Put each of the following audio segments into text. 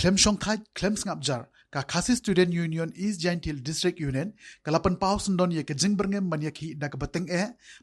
Klem Shongthai Klem Ngapjar ka Khasi Student Union East Jaintil District Union kalapan pau sendon ye ke jingberngem ban yakhi da ka bateng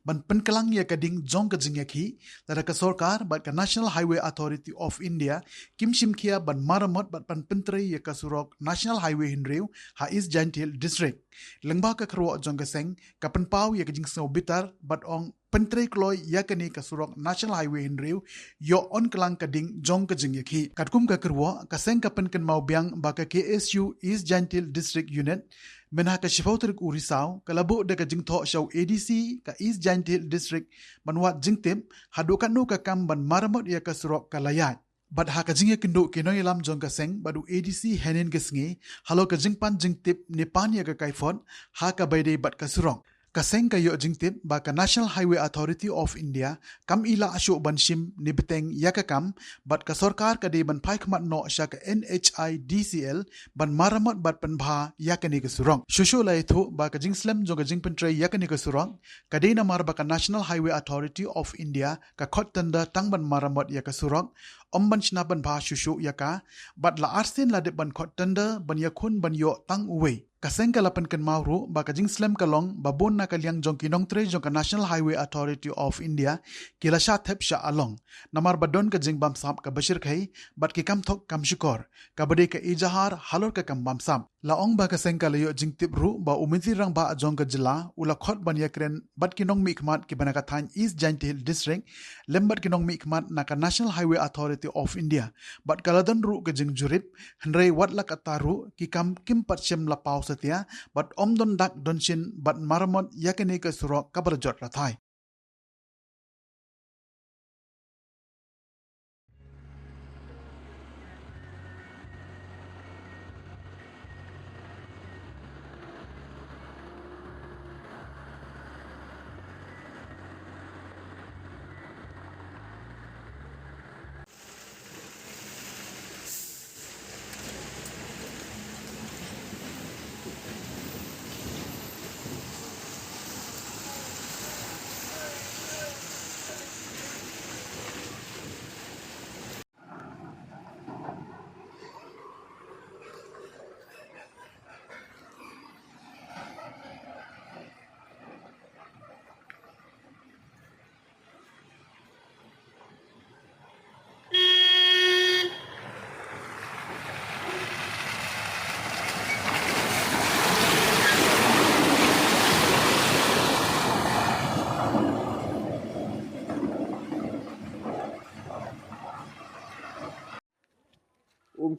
ban penkelang ye ka ding Jong ka Jingiakhih da ka sarkar bat ka National Highway Authority of India kim shimkhia ban maramot bat pan Pyntrei ye ka Surok National Highway Hinriu ha East Jaintil District lengba ka khro Jong ka seng ka pen pau ye ka jing so bitar bat ong Pyntrei Kloi yakani ka Surok National Highway Hinriu yo on Klang ka ding Jong ka Jingiakhih katkum ka kerwo ka seng ka pen ken mau biang ba ka KSU East Jaintil District Unit menha ka shifauter urisau kalabu de ka jingtho show ADC ka East Jaintil District banwat jingtim hadukan no ka kam ban maramot ya ka Surok ka layat bad ha ka jingya kindo kinoy lam Jong ka seng badu ADC henen gesngi halo ka jingpan jingtip nipan ya ka kaifon ha ka baide bat ka Surok kaseng kayo jingtip ba ka National Highway Authority of India kam ila asyo banshim ni beteng yakakam bat ka sarkar ka de ban pai khmat no sha ka NH-6 ban maramot bat panbha yakani ka Surok shushu lai thu ba ka jingslem Jong ka Pyntrei yakani ka Surok ka de na mar ba ka National Highway Authority of India ka khot tanda tang ban maramot ya ka Surok ban chna ban bha shushu yaka bat la arsin la de ban khot tanda ban yakun ban yo tang uwe kaseng kalapan ken Mawphor ba ka jingslem kalong babon na kalyang Jong kinong tre Jong ka National Highway Authority of India kila sha thep sha along namar badon ka jing bam sap ka bashir khai bat ki kam thok kam shikor ka bade ka ijahar halor ka kam bam sap laong ba ka seng kalayo jing tipru ba umiti rang ba Jong ka jila ula khot ban yakren bat kinong mi khmat ki bana ka than East Jaintil District lembat kinong mi khmat na ka National Highway Authority of India bat kaladan ru ka jing jurip hnrei wat la ka taru ki kam kim pat shem la pau setia bat don dak donshin bat maramot yakani ka Surok ka barjot rathai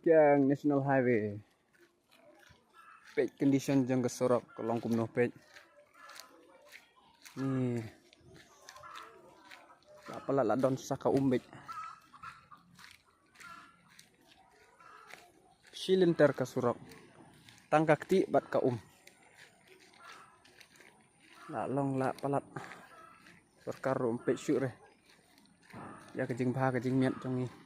Kiang National Highway page condition Jong ka Surok kolong kumno page ni pala la don sa ka umbit silinter ka Surok tangkak ti bat ka la long la palat sarkar umpit syuk re ya ka jing bha ka jing miat Jong ni